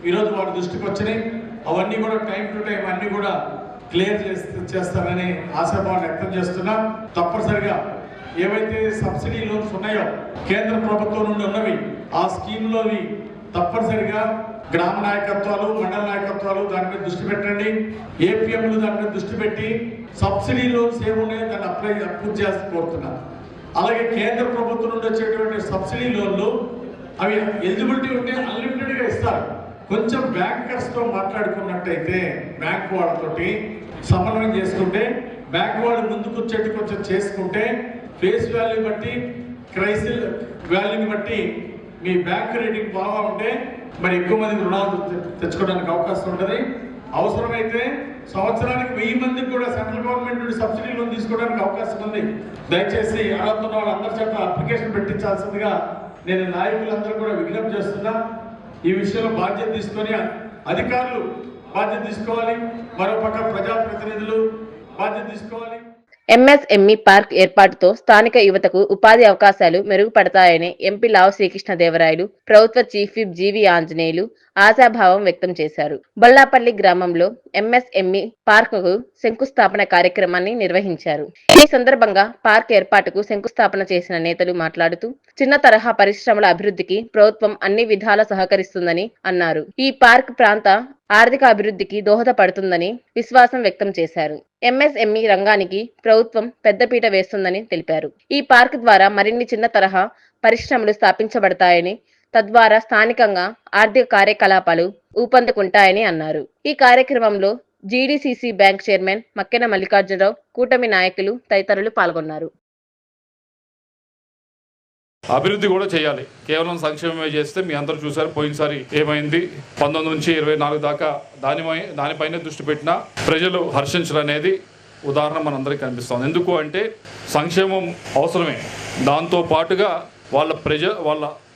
ఈరోజు వారి దృష్టికి వచ్చినాయి. అవన్నీ కూడా టైం టు టైం అన్ని కూడా క్లియర్ చేస్తారని ఆశాభావాన్ని వ్యక్తం చేస్తున్నా. తప్పనిసరిగా ఏవైతే సబ్సిడీ లోన్స్ ఉన్నాయో కేంద్ర ప్రభుత్వం నుండి ఉన్నవి ఆ స్కీమ్లోని తప్పనిసరిగా గ్రామ నాయకత్వాలు, మండల నాయకత్వాలు దాని మీద దృష్టి పెట్టండి. ఏపీఎంలు దాని మీద దృష్టి పెట్టి సబ్సిడీ లోన్స్ ఏమున్నాయో దాన్ని పూర్తి చేస్తూ కోరుతున్నాను. అలాగే కేంద్ర ప్రభుత్వం నుండి వచ్చేటువంటి సబ్సిడీ లోన్లు అవి ఎలిజిబిలిటీ ఉంటే అన్లిమిటెడ్గా ఇస్తారు. కొంచెం బ్యాంకర్స్తో మాట్లాడుకున్నట్టయితే బ్యాంక్ వాళ్ళతోటి సమన్వయం చేసుకుంటే, బ్యాంక్ వాళ్ళు ముందుకు వచ్చేటి కొంచెం చేసుకుంటే, ఫేస్ వాల్యూ బట్టి, క్రైసిల్ వాల్యూని బట్టి మీ బ్యాంక్ రేటింగ్ బాగా ఉంటే మరి ఎక్కువ మందికి రుణాలు తెచ్చుకోవడానికి అవకాశం ఉంటుంది. అవసరమైతే సంవత్సరానికి 1000 మందికి కూడా సెంట్రల్ గవర్నమెంట్ నుండి సబ్సిడీ లోన్ తీసుకోవడానికి అవకాశం ఉంది. దయచేసి అర్హత ఉన్న వాళ్ళందరి చేత అప్లికేషన్ పెట్టించాల్సిందిగా నేను నాయకులందరూ కూడా విజ్ఞప్తి చేస్తున్నా. ఈ విషయంలో బాధ్యత తీసుకొని అధికారులు బాధ్యత తీసుకోవాలి, మరోపక్క ప్రజాప్రతినిధులు బాధ్యత తీసుకోవాలి. ఎంఎస్ఎంఈ పార్క్ ఏర్పాటుతో స్థానిక యువతకు ఉపాధి అవకాశాలు మెరుగుపడతాయని ఎంపీ లావు శ్రీకృష్ణదేవరాయలు, ప్రభుత్వ చీఫ్ విప్ జీవి ఆంజనేయులు ఆశాభావం వ్యక్తం చేశారు. బొల్లాపల్లి గ్రామంలో ఎంఎస్ఎంఈ పార్కుకు శంకుస్థాపన కార్యక్రమాన్ని నిర్వహించారు. ఈ సందర్భంగా పార్క్ ఏర్పాటుకు శంకుస్థాపన చేసిన నేతలు మాట్లాడుతూ చిన్న తరహా పరిశ్రమల అభివృద్ధికి ప్రభుత్వం అన్ని విధాలా సహకరిస్తుందని అన్నారు. ఈ పార్క్ ప్రాంత ఆర్థిక అభివృద్ధికి దోహదపడుతుందని విశ్వాసం వ్యక్తం చేశారు. ఎంఎస్ఎంఈ రంగానికి ప్రభుత్వం పెద్దపీట వేస్తుందని తెలిపారు. ఈ పార్క్ ద్వారా మరిన్ని చిన్న తరహా పరిశ్రమలు స్థాపించబడతాయని, తద్వారా స్థానికంగా ఆర్థిక కార్యకలాపాలు ఊపందుకుంటాయని అన్నారు. ఈ కార్యక్రమంలో GDCC bank chairman Makkena Mallikarjunarao, కూటమి నాయకులు తదితరులు పాల్గొన్నారు. అభివృద్ధి కూడా చేయాలి. కేవలం సంక్షేమమే చేస్తే మీ అందరూ చూసారు పోయినసారి ఏమైంది. 19 నుంచి 24 దాకా దానిపైన దృష్టి పెట్టినా ప్రజలు హర్షించడం అనేది ఉదాహరణ మనందరికీ కనిపిస్తుంది. ఎందుకు అంటే సంక్షేమం అవసరమే, దాంతో పాటుగా వాళ్ళ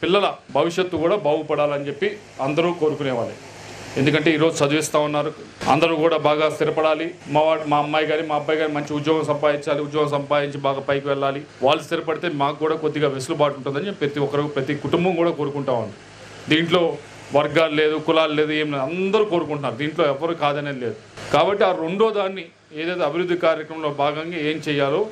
పిల్లల భవిష్యత్తు కూడా బాగుపడాలని చెప్పి అందరూ కోరుకునేవాళ్ళే. ఎందుకంటే ఈరోజు చదివిస్తూ ఉన్నారు, అందరూ కూడా బాగా స్థిరపడాలి. మా అమ్మాయి కానీ మా అబ్బాయి కానీ మంచి ఉద్యోగం సంపాదించాలి, ఉద్యోగం సంపాదించి బాగా పైకి వెళ్ళాలి. వాళ్ళు స్థిరపడితే మాకు కూడా కొద్దిగా వెసులుబాటు ఉంటుందని ప్రతి కుటుంబం కూడా కోరుకుంటా ఉంది. దీంట్లో వర్గాలు లేదు, కులాలు లేదు, ఏం లేదు, అందరూ కోరుకుంటున్నారు. దీంట్లో ఎవరు కాదనేది లేదు. కాబట్టి ఆ రెండో దాన్ని ఏదైతే అభివృద్ధి కార్యక్రమంలో భాగంగా ఏం చేయాలో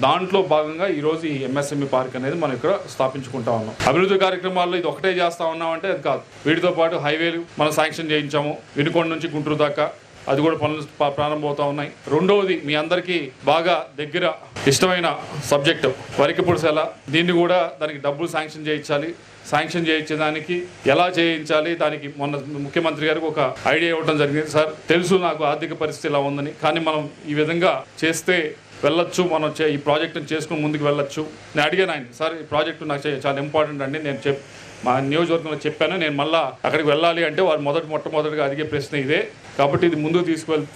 దాంట్లో భాగంగా ఈరోజు ఈ ఎంఎస్ఎంఈ పార్క్ అనేది మనం ఇక్కడ స్థాపించుకుంటా ఉన్నాం. అభివృద్ధి కార్యక్రమాల్లో ఇది ఒకటే చేస్తా ఉన్నామంటే అది కాదు. వీటితో పాటు హైవేలు మనం శాంక్షన్ చేయించాము, వినుకొండ నుంచి గుంటూరు దాకా, అది కూడా పనులు ప్రారంభమవుతా ఉన్నాయి. రెండవది మీ అందరికీ బాగా దగ్గర ఇష్టమైన సబ్జెక్టు వరికి పుడిసేలా, దీన్ని కూడా దానికి డబ్బులు శాంక్షన్ చేయించాలి. శాంక్షన్ చేయించేదానికి ఎలా చేయించాలి, దానికి మొన్న ముఖ్యమంత్రి గారికి ఒక ఐడియా ఇవ్వడం జరిగింది. సార్ తెలుసు నాకు ఆర్థిక పరిస్థితి ఇలా ఉందని, కానీ మనం ఈ విధంగా చేస్తే వెళ్ళొచ్చు, మనం ఈ ప్రాజెక్టును చేసుకుని ముందుకు వెళ్ళొచ్చు. నేను అడిగాను ఆయన, సార్ ఈ ప్రాజెక్టు నాకు చాలా ఇంపార్టెంట్ అండి, నేను మా నియోజకవర్గంలో చెప్పాను, నేను మళ్ళీ అక్కడికి వెళ్ళాలి అంటే వారు మొట్టమొదటిగా అడిగే ప్రశ్న ఇదే. కాబట్టి ఇది ముందుకు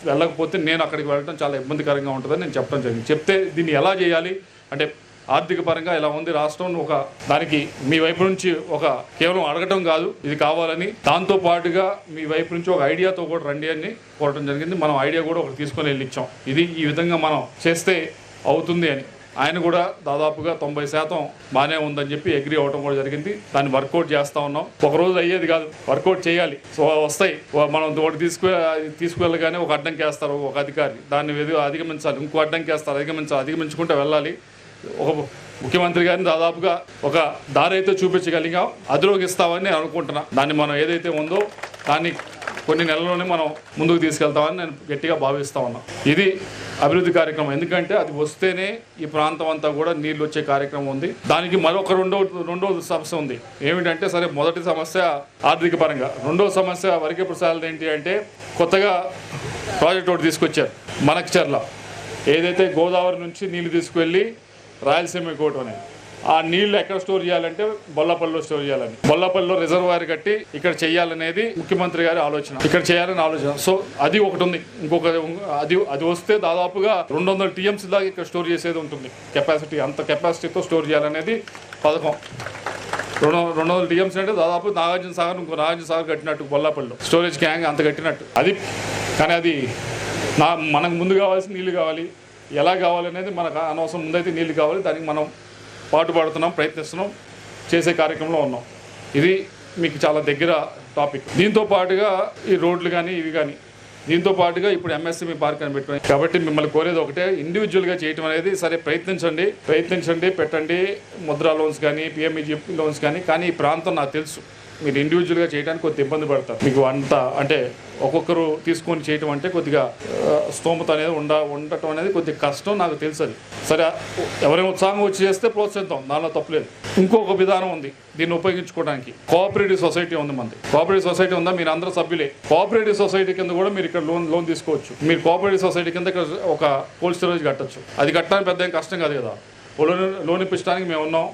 వెళ్ళకపోతే నేను అక్కడికి వెళ్ళడం చాలా ఇబ్బందికరంగా ఉంటుందని నేను చెప్పడం జరిగింది. చెప్తే దీన్ని ఎలా చేయాలి అంటే ఆర్థిక పరంగా ఇలా ఉంది రాష్ట్రం, ఒక దానికి మీ వైపు నుంచి ఒక కేవలం అడగటం కాదు, ఇది కావాలని, దాంతో పాటుగా మీ వైపు నుంచి ఒక ఐడియాతో కూడా రండి అని కోరటం జరిగింది. మనం ఐడియా కూడా ఒకటి తీసుకొని వెళ్ళి ఇచ్చాం, ఇది ఈ విధంగా మనం చేస్తే అవుతుంది అని. ఆయన కూడా దాదాపుగా 90% బాగానే ఉందని చెప్పి అగ్రీ అవ్వడం కూడా జరిగింది. దాన్ని వర్కౌట్ చేస్తూ ఉన్నాం. ఒక రోజు అయ్యేది కాదు, వర్కౌట్ చేయాలి. సో వస్తాయి, మనం ఒకటి తీసుకువెళ్ళగానే ఒక అడ్డంకి వేస్తారు ఒక అధికారి, దాన్ని అధిగమించాలి, ఇంకో అడ్డంకి వేస్తారు, అధిగమించుకుంటూ వెళ్ళాలి. ఒక ముఖ్యమంత్రి గారిని దాదాపుగా ఒక దారి అయితే చూపించగలిగాం, అధిరోగిస్తామని నేను అనుకుంటున్నా. దాన్ని మనం ఏదైతే ఉందో దాన్ని కొన్ని నెలల్లోనే మనం ముందుకు తీసుకెళ్తామని నేను గట్టిగా భావిస్తా ఉన్నాం. ఇది అభివృద్ధి కార్యక్రమం, ఎందుకంటే అది వస్తేనే ఈ ప్రాంతం అంతా కూడా నీళ్ళు వచ్చే కార్యక్రమం ఉంది. దానికి మరొక రెండో సమస్య ఉంది. ఏమిటంటే సరే మొదటి సమస్య ఆర్థిక పరంగా, రెండో సమస్య వరకే ప్రసాదాలు ఏంటి అంటే కొత్తగా ప్రాజెక్ట్ ఒకటి తీసుకొచ్చారు మనకచర్ల, ఏదైతే గోదావరి నుంచి నీళ్లు తీసుకువెళ్ళి రాయలసీమ కోట అనేది ఆ నీళ్లు ఎక్కడ స్టోర్ చేయాలంటే బొల్లపల్లిలో స్టోర్ చేయాలని, బొల్లపల్లిలో రిజర్వాయర్ కట్టి ఇక్కడ చేయాలనేది ముఖ్యమంత్రి గారి ఆలోచన, ఇక్కడ చేయాలని ఆలోచన. సో అది ఒకటి ఉంది. ఇంకొక అది వస్తే దాదాపుగా 200 TMC దాకా ఇక్కడ స్టోర్ చేసేది ఉంటుంది కెపాసిటీ. అంత కెపాసిటీతో స్టోర్ చేయాలనేది పథకం. 200 TMC అంటే దాదాపు నాగార్జున సాగర్, ఇంకో నాగార్జున సాగర్ కట్టినట్టు బొల్లపల్లిలో స్టోరేజ్ ట్యాంక్ అంత కట్టినట్టు అది. కానీ అది మనకు ముందు కావాల్సిన నీళ్లు కావాలి, ఎలా కావాలనేది మనకు అనవసరం. ముందైతే నీళ్లు కావాలి, దానికి మనం పాటుపడుతున్నాం, ప్రయత్నిస్తున్నాం, చేసే కార్యక్రమంలో ఉన్నాం. ఇది మీకు చాలా దగ్గర టాపిక్. దీంతో పాటుగా ఈ రోడ్లు కానీ ఇవి కానీ, దీంతో పాటుగా ఇప్పుడు MSME పార్క్ అని పెట్టుకుని. కాబట్టి మిమ్మల్ని కోరేది ఒకటే, ఇండివిజువల్గా చేయటం అనేది సరే ప్రయత్నించండి, పెట్టండి ముద్రా లోన్స్ కానీ PMEG లోన్స్ కానీ ఈ ప్రాంతం నాకు తెలుసు మీరు ఇండివిజువల్గా చేయడానికి కొద్దిగా ఇబ్బంది పడతారు. మీకు అంత అంటే ఒక్కొక్కరు తీసుకొని చేయటం అంటే కొద్దిగా స్తోమత అనేది ఉండటం అనేది కొద్దిగా కష్టం, నాకు తెలుసు. అది సరే, ఎవరైనా ఉత్సాహం వచ్చి చేస్తే ప్రోత్సహిద్దాం, దానిలో తప్పలేదు. ఇంకొక విధానం ఉంది దీన్ని ఉపయోగించుకోవడానికి. కోఆపరేటివ్ సొసైటీ ఉంది మనది. కోఆపరేటివ్ సొసైటీ ఉందా? మీరు అందరూ సభ్యులే. కోఆపరేటివ్ సొసైటీ కింద కూడా మీరు ఇక్కడ లోన్ తీసుకోవచ్చు. మీరు కోఆపరేటివ్ సొసైటీ కింద ఇక్కడ ఒక కోల్డ్ స్టోరేజ్ కట్టచ్చు. అది కట్టడానికి పెద్ద ఏం కష్టం కాదు కదా. లోన్ ఇప్పించడానికి మేము ఉన్నాం,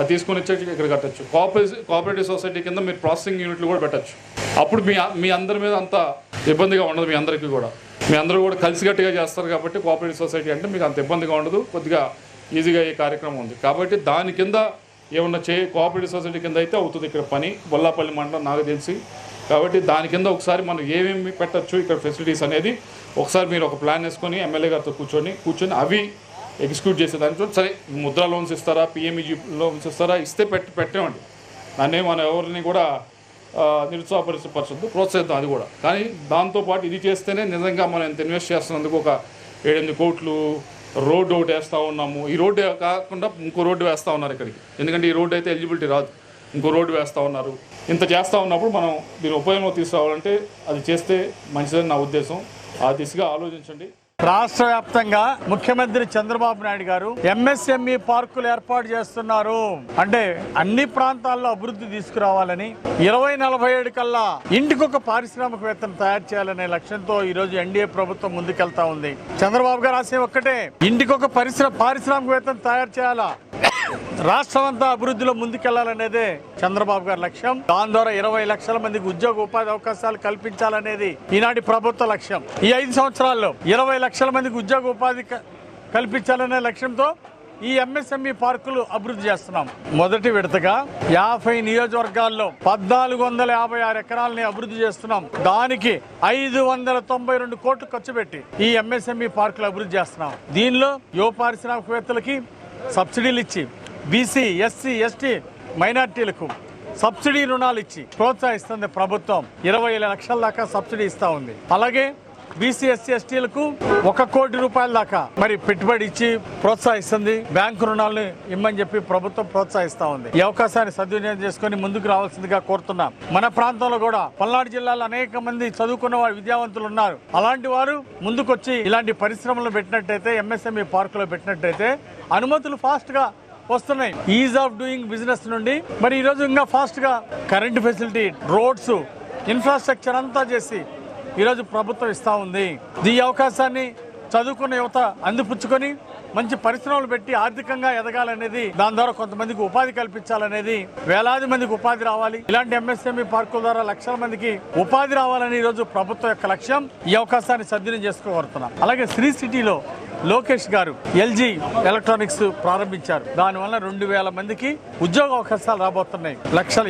అది తీసుకొని వచ్చి ఇక్కడ కట్టచ్చు. కోఆపరేటివ్ సొసైటీ కింద మీరు ప్రాసెసింగ్ యూనిట్లు కూడా పెట్టచ్చు. అప్పుడు మీ అందరి మీద అంత ఇబ్బందిగా ఉండదు. మీ అందరికీ కూడా మీ అందరూ కూడా కలిసికట్టుగా చేస్తారు కాబట్టి కోఆపరేటివ్ సొసైటీ అంటే మీకు అంత ఇబ్బందిగా ఉండదు, కొద్దిగా ఈజీగా ఈ కార్యక్రమం ఉంది. కాబట్టి దాని కింద ఏమన్నా కోఆపరేటివ్ సొసైటీ కింద అయితే అవుతుంది ఇక్కడ పని, బొల్లాపల్లి మండలం నాకు తెలిసి. కాబట్టి దాని కింద ఒకసారి మనం ఏమేమి పెట్టచ్చు ఇక్కడ ఫెసిలిటీస్ అనేది ఒకసారి మీరు ఒక ప్లాన్ వేసుకొని ఎమ్మెల్యే గారితో కూర్చొని అవి ఎగ్జిక్యూట్ చేసేదానికి. సరే, ముద్రా లోన్స్ ఇస్తారా, PMEG లోన్స్ ఇస్తారా, ఇస్తే పెట్టేమండి. దాన్ని మనం ఎవరిని కూడా నిరుత్సాహపరచద్దు, ప్రోత్సహిద్దాం అది కూడా. కానీ దాంతోపాటు ఇది చేస్తేనే నిజంగా మనం ఎంత ఇన్వెస్ట్ చేస్తున్నందుకు ఒక 7-8 కోట్లు రోడ్డు ఒకటి వేస్తూ ఉన్నాము. ఈ రోడ్డు కాకుండా ఇంకో రోడ్డు వేస్తూ ఉన్నారు ఇక్కడికి, ఎందుకంటే ఈ రోడ్డు అయితే ఎలిజిబిలిటీ రాదు, ఇంకో రోడ్డు వేస్తూ ఉన్నారు. ఇంత చేస్తూ ఉన్నప్పుడు మనం దీని ఉపయోగంలో తీసుకురావాలంటే అది చేస్తే మంచిదని నా ఉద్దేశం. ఆ దిశగా ఆలోచించండి. రాష్ట్ర వ్యాప్తంగా ముఖ్యమంత్రి చంద్రబాబు నాయుడు గారు MSME పార్కులు ఏర్పాటు చేస్తున్నారు. అంటే అన్ని ప్రాంతాల్లో అభివృద్ధి తీసుకురావాలని, 2047 కల్లా ఇంటికొక పారిశ్రామికవేత్తను తయారు చేయాలనే లక్ష్యంతో ఈ రోజు NDA ప్రభుత్వం ముందుకెళ్తా ఉంది. చంద్రబాబు గారు ఆశయం ఒక్కటే, ఇంటికొక పారిశ్రామికవేత్తను తయారు చేయాలా, రాష్ట్రం అంతా అభివృద్ధిలో ముందుకెళ్లాలనేదే చంద్రబాబు గారి లక్ష్యం. దాని ద్వారా 20 లక్షల మందికి ఉద్యోగ ఉపాధి అవకాశాలు కల్పించాలనేది ఈనాటి ప్రభుత్వ లక్ష్యం. ఈ 5 సంవత్సరాల్లో 20 లక్షల మందికి ఉద్యోగ ఉపాధి కల్పించాలనే లక్ష్యంతో ఈ MSME పార్కులు అభివృద్ధి చేస్తున్నాం. మొదటి విడతగా 50 నియోజకవర్గాల్లో 1456 ఎకరాలని అభివృద్ధి చేస్తున్నాం. దానికి 592 కోట్లు ఖర్చు పెట్టి ఈ MSME పార్కులు అభివృద్ధి చేస్తున్నాం. దీనిలో యువ పారిశ్రామికవేత్తలకి సబ్సిడీలు ఇచ్చి, BC, SC, ST మైనార్టీలకు సబ్సిడీ రుణాలు ఇచ్చి ప్రోత్సహిస్తుంది ప్రభుత్వం. 20 లక్షల దాకా సబ్సిడీ ఇస్తా ఉంది. అలాగే BC, SC, STలకు 1 కోటి రూపాయల దాకా మరి పెట్టుబడి ఇచ్చి ప్రోత్సహిస్తుంది. బ్యాంకు రుణాలను ఇమ్మని చెప్పి ప్రభుత్వం ప్రోత్సహిస్తా ఉంది. ఈ అవకాశాన్ని సద్వినియోగం చేసుకుని ముందుకు రావాల్సిందిగా కోరుతున్నాం. మన ప్రాంతంలో కూడా పల్నాడు జిల్లాలో అనేక మంది చదువుకున్న వారు, విద్యావంతులు ఉన్నారు. అలాంటి వారు ముందుకొచ్చి ఇలాంటి పరిశ్రమలు పెట్టినట్టయితే, MSME పార్కులో పెట్టినట్టయితే అనుమతులు ఫాస్ట్ గా వస్తున్నాయి. ఈజ్ ఆఫ్ డూయింగ్ బిజినెస్ నుండి మరి ఈరోజు ఇంకా ఫాస్ట్ గా కరెంట్ ఫెసిలిటీ, రోడ్స్, ఇన్ఫ్రాస్ట్రక్చర్ అంతా చేసి ఈరోజు ప్రభుత్వం ఇస్తా ఉంది. ఈ అవకాశాన్ని చదువుకున్న యువత అందిపుచ్చుకొని మంచి పరిశ్రమలు పెట్టి ఆర్థికంగా ఎదగాలనేది, దాని ద్వారా కొంతమందికి ఉపాధి కల్పించాలనేది, వేలాది మందికి ఉపాధి రావాలి. ఇలాంటి MSME పార్కుల ద్వారా లక్షల మందికి ఉపాధి రావాలని ఈరోజు ప్రభుత్వం యొక్క లక్ష్యం. ఈ అవకాశాన్ని సద్వినియోగం చేసుకోగలుగుతున్నాం. అలాగే శ్రీ సిటీలో లోకేష్ గారు LG ఎలక్ట్రానిక్స్ ప్రారంభించారు. దానివల్ల 2000 మందికి ఉద్యోగ అవకాశాలు రాబోతున్నాయి.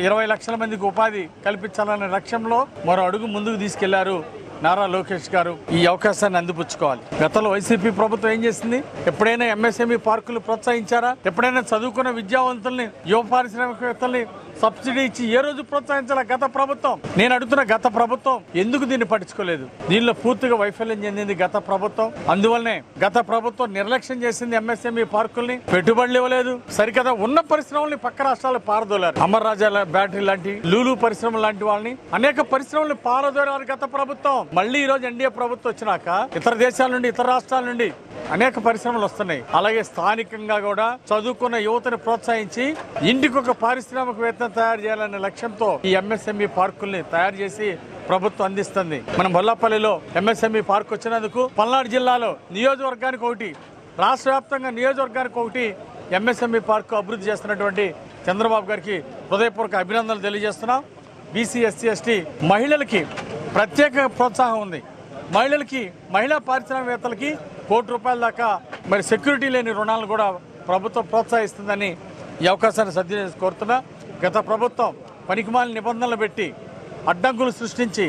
20 లక్షల మందికి ఉపాధి కల్పించాలనే లక్ష్యంలో మరో అడుగు ముందుకు తీసుకెళ్లారు నారా లోకేష్ గారు. ఈ అవకాశాన్ని అందిపుచ్చుకోవాలి. గతంలో వైసీపీ ప్రభుత్వం ఏం చేసింది? ఎప్పుడైనా MSME పార్కులు ప్రోత్సహించారా? ఎప్పుడైనా చదువుకున్న విద్యావంతుల్ని, యువ పారిశ్రామికవేత్తల్ని సబ్సిడీ ఇచ్చి ఏ రోజు ప్రోత్సహించాల గత ప్రభుత్వం? నేను అడుగుతున్న గత ప్రభుత్వం ఎందుకు దీన్ని పట్టించుకోలేదు? దీనిలో పూర్తిగా వైఫల్యం చెందింది గత ప్రభుత్వం. అందువల్లనే గత ప్రభుత్వం నిర్లక్ష్యం చేసింది. MSME పార్కుల్ని పెట్టుబడులు ఇవ్వలేదు. సరికదా ఉన్న పరిశ్రమల్ని పక్క రాష్ట్రాలకు పారదోలారు. అమర్ రాజా బ్యాటరీ లాంటి, లూలు పరిశ్రమ లాంటి వాళ్ళని, అనేక పరిశ్రమలు పారదోలారు గత ప్రభుత్వం. మళ్ళీ ఈ రోజు NDA ప్రభుత్వం వచ్చినాక ఇతర దేశాల నుండి, ఇతర రాష్ట్రాల నుండి అనేక పరిశ్రమలు వస్తున్నాయి. అలాగే స్థానికంగా కూడా చదువుకున్న యువతను ప్రోత్సహించి ఇంటికొక పారిశ్రామికవేత్త తయారు చేయాలనే లక్ష్యంతో ఈ MSME పార్కుల్ని తయారు చేసి ప్రభుత్వం అందిస్తుంది. మనం బొల్లాపల్లిలో MSME పార్క్ వచ్చినందుకు పల్నాడు జిల్లాలో నియోజకవర్గానికి ఒకటి, రాష్ట్ర వ్యాప్తంగా నియోజకవర్గానికి ఒకటి ఎంఎస్ఎంఈ పార్కు అభివృద్ధి చేస్తున్నటువంటి చంద్రబాబు గారికి హృదయపూర్వక అభినందనలు తెలియజేస్తున్నాం. బీసీ ఎస్సీ ఎస్టీ మహిళలకి ప్రత్యేక ప్రోత్సాహం ఉంది. మహిళా పారిశ్రామికవేత్తలకి ₹1,00,00,000 దాకా మరి సెక్యూరిటీ లేని రుణాలను కూడా ప్రభుత్వం ప్రోత్సహిస్తుందని ఈ అవకాశాన్ని సద్వినియోగం కోరుతున్నా. గత ప్రభుత్వం పనికిమాలిన నిబంధనలు పెట్టి అడ్డంకులు సృష్టించి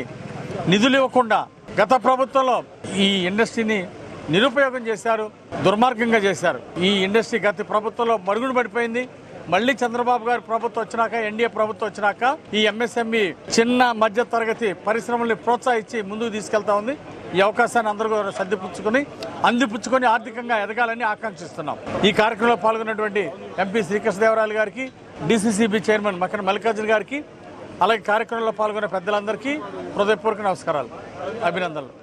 నిధులు ఇవ్వకుండా గత ప్రభుత్వంలో ఈ ఇండస్ట్రీని నిరుపయోగం చేశారు, దుర్మార్గంగా చేశారు. ఈ ఇండస్ట్రీ గత ప్రభుత్వంలో మరుగున పడిపోయింది. మళ్ళీ చంద్రబాబు గారి ప్రభుత్వం వచ్చినాక, ఎన్డీఏ ప్రభుత్వం వచ్చినాక ఈ ఎంఎస్ఎంఈ చిన్న మధ్య తరగతి పరిశ్రమల్ని ప్రోత్సహించి ముందుకు తీసుకెళ్తా ఉంది. ఈ అవకాశాన్ని అందరూ అందిపుచ్చుకొని ఆర్థికంగా ఎదగాలని ఆకాంక్షిస్తున్నాం. ఈ కార్యక్రమంలో పాల్గొన్నటువంటి ఎంపీ శ్రీకృష్ణదేవరాయలు గారికి, డీసీసీబీ చైర్మన్ మక్కన మల్లికార్జున గారికి, అలాగే కార్యక్రమంలో పాల్గొన్న పెద్దలందరికీ హృదయపూర్వక నమస్కారాలు, అభినందనలు.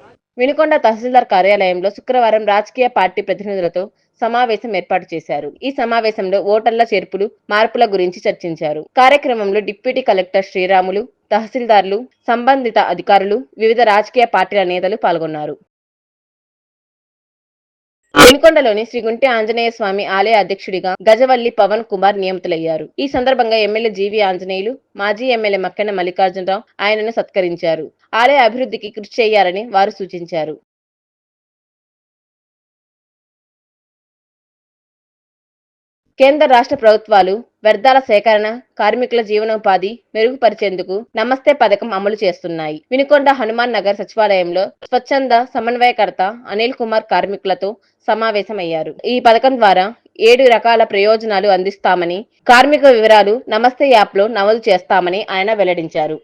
వినుకొండ తహసీల్దార్ కార్యాలయంలో శుక్రవారం రాజకీయ పార్టీ ప్రతినిధులతో సమావేశం ఏర్పాటు చేశారు. ఈ సమావేశంలో ఓటర్ల చేర్పులు, మార్పుల గురించి చర్చించారు. కార్యక్రమంలో డిప్యూటీ కలెక్టర్ శ్రీరాములు, తహసీల్దార్లు, సంబంధిత అధికారులు, వివిధ రాజకీయ పార్టీల నేతలు పాల్గొన్నారు. వినుకొండలోని శ్రీ గుంటె ఆంజనేయ స్వామి ఆలయ అధ్యక్షుడిగా గజవల్లి పవన్ కుమార్ నియమితులయ్యారు. ఈ సందర్భంగా ఎమ్మెల్యే జీవి ఆంజనేయులు, మాజీ ఎమ్మెల్యే మక్కెన మల్లికార్జునరావు ఆయనను సత్కరించారు. ఆలయ అభివృద్ధికి కృషి చేయాలని వారు సూచించారు. కేంద్ర రాష్ట్ర ప్రభుత్వాలు వ్యర్థాల సేకరణ, కార్మికుల జీవనోపాధి మెరుగుపరిచేందుకు నమస్తే పథకం అమలు చేస్తున్నాయి. వినుకొండ హనుమాన్ నగర్ సచివాలయంలో స్వచ్ఛంద సమన్వయకర్త అనిల్ కుమార్ కార్మికులతో సమావేశమయ్యారు. ఈ పథకం ద్వారా 7 రకాల ప్రయోజనాలు అందిస్తామని, కార్మిక వివరాలు నమస్తే యాప్ లో నమోదు చేస్తామని ఆయన వెల్లడించారు.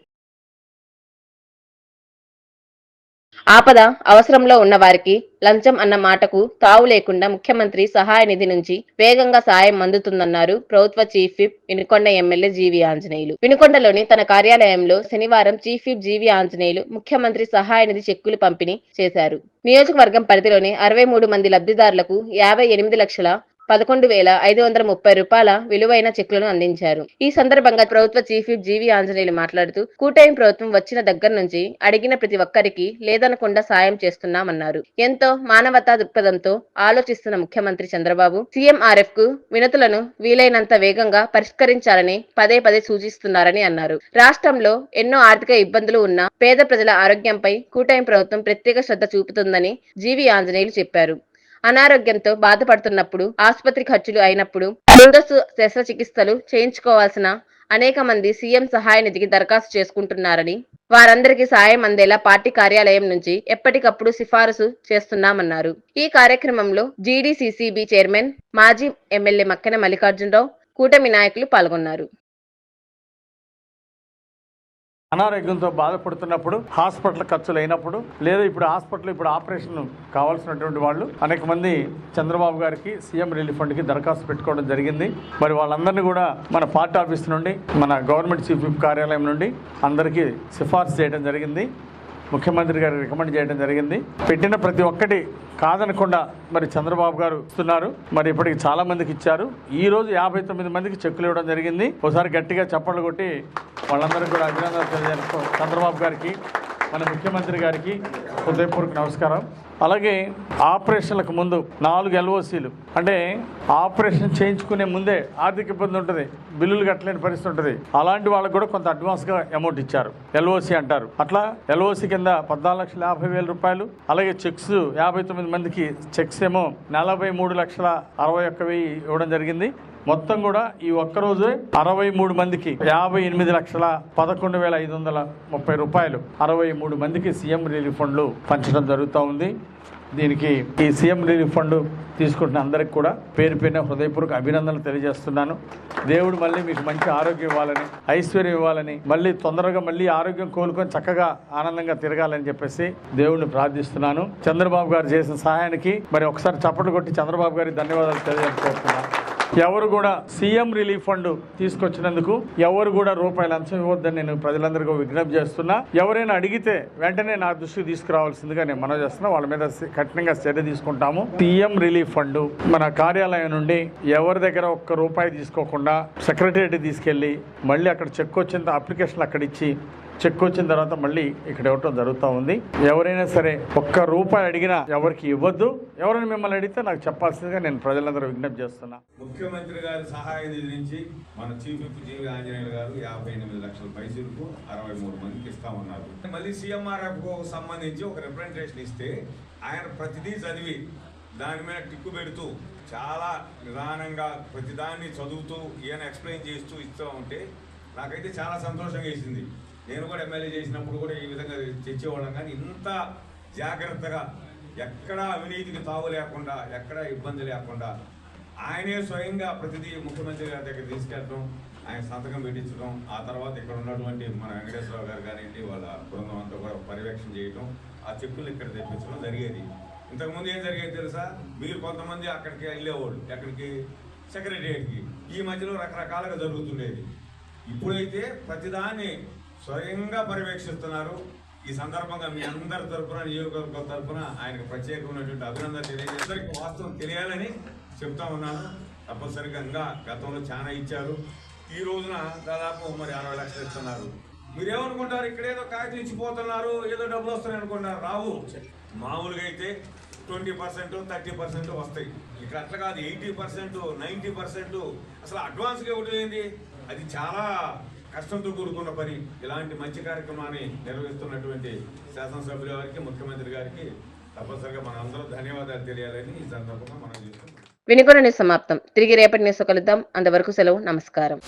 ఆపద అవసరంలో ఉన్న వారికి లంచం అన్న మాటకు తావు లేకుండా ముఖ్యమంత్రి సహాయ నిధి నుంచి వేగంగా సాయం అందుతుందన్నారు ప్రభుత్వ చీఫ్ విప్ వినుకొండ ఎమ్మెల్యే జీవి ఆంజనేయులు. వినుకొండలోని తన కార్యాలయంలో శనివారం చీఫ్ విప్ జీవి ఆంజనేయులు ముఖ్యమంత్రి సహాయ నిధి చెక్కులు పంపిణీ చేశారు. నియోజకవర్గం పరిధిలోని 63 మంది లబ్ధిదారులకు 58,11,530 రూపాయల విలువైన చెక్కులను అందించారు. ఈ సందర్భంగా ప్రభుత్వ చీఫ్ విప్ జీవి ఆంజనేయులు మాట్లాడుతూ, కూటమి ప్రభుత్వం వచ్చిన దగ్గర నుంచి అడిగిన ప్రతి ఒక్కరికి లేదనకుండా సాయం చేస్తున్నామన్నారు. ఎంతో మానవతా దృక్పథంతో ఆలోచిస్తున్న ముఖ్యమంత్రి చంద్రబాబు సీఎంఆర్ఎఫ్ కు వినతులను వీలైనంత వేగంగా పరిష్కరించాలని పదే పదే సూచిస్తున్నారని అన్నారు. రాష్ట్రంలో ఎన్నో ఆర్థిక ఇబ్బందులు ఉన్న పేద ప్రజల ఆరోగ్యంపై కూటమి ప్రభుత్వం ప్రత్యేక శ్రద్ధ చూపుతుందని జీవి ఆంజనేయులు చెప్పారు. అనారోగ్యంతో బాధపడుతున్నప్పుడు, ఆసుపత్రి ఖర్చులు అయినప్పుడు, ముందస్తు శస్త్రచికిత్సలు చేయించుకోవాల్సిన అనేక మంది సీఎం సహాయ నిధికి దరఖాస్తు చేసుకుంటున్నారని, వారందరికీ సాయం అందేలా పార్టీ కార్యాలయం నుంచి ఎప్పటికప్పుడు సిఫారసు చేస్తున్నామన్నారు. ఈ కార్యక్రమంలో జీడీసీసీబీ చైర్మన్, మాజీ ఎమ్మెల్యే మక్కెన మల్లికార్జునరావు, కూటమి నాయకులు పాల్గొన్నారు. అనారోగ్యంతో బాధపడుతున్నప్పుడు, హాస్పిటల్ ఖర్చులు అయినప్పుడు, లేదా ఇప్పుడు ఆపరేషన్ కావాల్సినటువంటి వాళ్ళు అనేక మంది చంద్రబాబు గారికి సీఎం రిలీఫ్ ఫండ్కి దరఖాస్తు పెట్టుకోవడం జరిగింది. మరి వాళ్ళందరినీ కూడా మన పార్టీ ఆఫీస్ నుండి, మన గవర్నమెంట్ చీఫ్ విప్ కార్యాలయం నుండి అందరికీ సిఫార్సు చేయడం జరిగింది. ముఖ్యమంత్రి గారు రికమెండ్ చేయడం జరిగింది. పెట్టిన ప్రతి ఒక్కటి కాదనకుండా మరి చంద్రబాబు గారు ఇస్తున్నారు. మరి ఇప్పటికి చాలా మందికి ఇచ్చారు. ఈ రోజు 59 మందికి చెక్కులు ఇవ్వడం జరిగింది. ఒకసారి గట్టిగా చప్పట్లు కొట్టి వాళ్ళందరికీ కూడా అభినందనలు తెలియజేస్తూ చంద్రబాబు గారికి, మన ముఖ్యమంత్రి గారికి హృదయపూర్వక నమస్కారం. అలాగే ఆపరేషన్లకు ముందు 4 LOCలు, అంటే ఆపరేషన్ చేయించుకునే ముందే ఆర్థిక ఇబ్బంది ఉంటుంది, బిల్లులు కట్టలేని పరిస్థితి ఉంటుంది. అలాంటి వాళ్ళకు కూడా కొంత అడ్వాన్స్గా అమౌంట్ ఇచ్చారు, LOC అంటారు. అట్లా LOC కింద 14,50,000 రూపాయలు. అలాగే చెక్స్ 59 మందికి చెక్స్ ఏమో 43,61,000 ఇవ్వడం జరిగింది. మొత్తం కూడా ఈ ఒక్కరోజు 63 మందికి 58,11,530 రూపాయలు 63 మందికి సీఎం రిలీఫ్ ఫండ్లు పంచడం జరుగుతూ ఉంది. దీనికి ఈ సీఎం రిలీఫ్ ఫండ్ తీసుకుంటున్న అందరికి కూడా పేరు పేరున హృదయపూర్వక అభినందనలు తెలియజేస్తున్నాను. దేవుడు మళ్ళీ మీకు మంచి ఆరోగ్యం ఇవ్వాలని, ఐశ్వర్యం ఇవ్వాలని, మళ్ళీ తొందరగా మళ్ళీ ఆరోగ్యం కోలుకొని చక్కగా ఆనందంగా తిరగాలని చెప్పేసి దేవుడిని ప్రార్థిస్తున్నాను. చంద్రబాబు గారు చేసిన సహాయానికి మరి ఒకసారి చప్పట్లు కొట్టి చంద్రబాబు గారికి ధన్యవాదాలు తెలియజేస్తున్నాను. ఎవరు కూడా సీఎం రిలీఫ్ ఫండ్ తీసుకొచ్చినందుకు ఎవరు కూడా రూపాయలు లంచం ఇవ్వద్దని నేను ప్రజలందరికీ విజ్ఞప్తి చేస్తున్నా. ఎవరైనా అడిగితే వెంటనే నా దృష్టికి తీసుకురావాల్సిందిగా నేను మనవి చేస్తున్నా. వాళ్ళ మీద కఠినంగా చర్య తీసుకుంటాము. సీఎం రిలీఫ్ ఫండ్ మన కార్యాలయం నుండి ఎవరి దగ్గర ఒక్క రూపాయి తీసుకోకుండా సెక్రటరియట్ తీసుకెళ్లి మళ్ళీ అక్కడ చెక్ వచ్చిన అప్లికేషన్ అక్కడ ఇచ్చి చెక్ వచ్చిన తర్వాత మళ్ళీ ఇక్కడ ఇవ్వటం జరుగుతూ ఉంది. ఎవరైనా సరే ఒక్క రూపాయి అడిగినా ఎవరికి ఇవ్వద్దు. ఎవరైనా మిమ్మల్ని అడిగితే నాకు చెప్పాల్సిందిగా నేను ప్రజలందరూ విజ్ఞప్తి చేస్తున్నా. ముఖ్యమంత్రి గారి సహాయ నిధి నుంచి మన చీఫ్ విప్ జీవి ఆంజనేయులు గారు 58 లక్షల పైసలకు 63 మందికి ఇస్తామన్నారు. మళ్ళీ సీఎంఆర్ఎఫ్ కు సంబంధించి ఒక రిప్రజెంటేషన్ ఇస్తే ఆయన ప్రతిదీ చదివి దాని మీద టిక్కు పెడుతూ చాలా నిదానంగా ప్రతిదాన్ని చదువుతూ ఈయన ఎక్స్ప్లెయిన్ చేస్తూ ఇస్తూ ఉంటే నాకైతే చాలా సంతోషంగా వేసింది. నేను కూడా ఎమ్మెల్యే చేసినప్పుడు కూడా ఈ విధంగా తెచ్చేవాళ్ళం, కానీ ఇంత జాగ్రత్తగా ఎక్కడా అవినీతికి తావు లేకుండా ఎక్కడా ఇబ్బంది లేకుండా ఆయనే స్వయంగా ప్రతిదీ ముఖ్యమంత్రి గారి దగ్గర తీసుకెళ్ళడం, ఆయన సంతకం పెట్టించడం, ఆ తర్వాత ఇక్కడ ఉన్నటువంటి మన వెంకటేశ్వరరావు గారు కానివ్వండి వాళ్ళ బృందం అంతా కూడా పర్యవేక్షణ చేయడం, ఆ చెక్కులు ఇక్కడ తెప్పించడం జరిగేది. ఇంతకుముందు ఏం జరిగేది తెలుసా? మీరు కొంతమంది అక్కడికి వెళ్ళేవాళ్ళు, ఎక్కడికి సెక్రటరియట్కి, ఈ మధ్యలో రకరకాలుగా జరుగుతుండేది. ఇప్పుడైతే ప్రతిదాన్ని స్వయంగా పర్యవేక్షిస్తున్నారు. ఈ సందర్భంగా మీ అందరి తరఫున, నియోజకవర్గం తరఫున ఆయనకు ప్రత్యేకమైనటువంటి అభినందన తెలియజేసరికి వాస్తవం తెలియాలని చెప్తా ఉన్నాను. తప్పనిసరిగా ఇంకా గతంలో చాలా ఇచ్చారు, ఈ రోజున దాదాపు మరి 60 లక్షలు ఇస్తున్నారు. మీరేమనుకుంటారు, ఇక్కడేదో కాగితం ఇచ్చిపోతున్నారు, ఏదో డబ్బులు వస్తాయి అనుకుంటారు. రావు. మామూలుగా అయితే 20%, 30% వస్తాయి. ఇక్కడ అట్లా కాదు, 80%, 90%. అసలు అడ్వాన్స్గా ఇవ్వడం ఏంది? అది చాలా కష్టంతో కూడుకున్న పని. ఇలాంటి మంచి కార్యక్రమాన్ని నిర్వహిస్తున్నటువంటి శాసనసభ్యుల వారికి, ముఖ్యమంత్రి గారికి తప్పనిసరిగా మన అందరూ ధన్యవాదాలు తెలియాలని ఈ సందర్భంగా మనం చేస్తున్నాం. వినుకొండ న్యూస్ సమాప్తం. తిరిగి రేపటి న్యూస్ కలుద్దాం. అంతవరకు సెలవు. నమస్కారం.